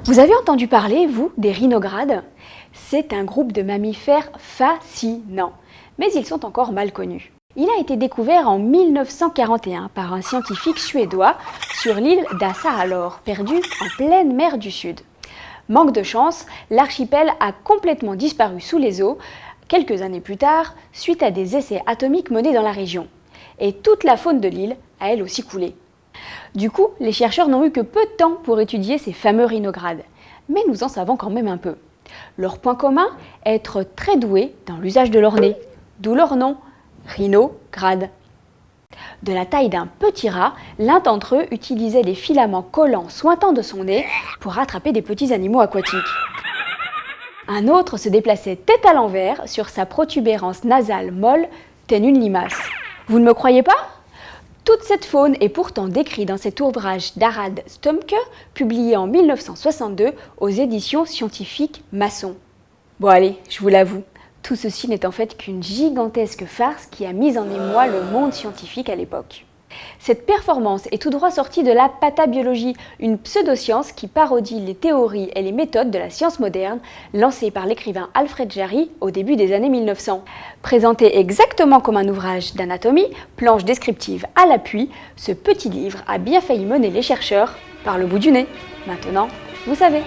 Vous avez entendu parler, vous, des rhinogrades? C'est un groupe de mammifères fascinants, mais ils sont encore mal connus. Il a été découvert en 1941 par un scientifique suédois sur l'île d'Assa alors, perdue en pleine mer du Sud. Manque de chance, l'archipel a complètement disparu sous les eaux quelques années plus tard, suite à des essais atomiques menés dans la région. Et toute la faune de l'île a elle aussi coulé. Du coup, les chercheurs n'ont eu que peu de temps pour étudier ces fameux rhinogrades. Mais nous en savons quand même un peu. Leur point commun, être très doués dans l'usage de leur nez, d'où leur nom, rhinograde. De la taille d'un petit rat, l'un d'entre eux utilisait des filaments collants sointants de son nez pour attraper des petits animaux aquatiques. Un autre se déplaçait tête à l'envers sur sa protubérance nasale molle, telle une limace. Vous ne me croyez pas? Toute cette faune est pourtant décrite dans cet ouvrage d'Harald Stumke, publié en 1962 aux éditions scientifiques Masson. Bon allez, je vous l'avoue, tout ceci n'est en fait qu'une gigantesque farce qui a mis en émoi le monde scientifique à l'époque. Cette performance est tout droit sortie de la patabiologie, une pseudoscience qui parodie les théories et les méthodes de la science moderne, lancée par l'écrivain Alfred Jarry au début des années 1900. Présenté exactement comme un ouvrage d'anatomie, planche descriptive à l'appui, ce petit livre a bien failli mener les chercheurs par le bout du nez. Maintenant, vous savez.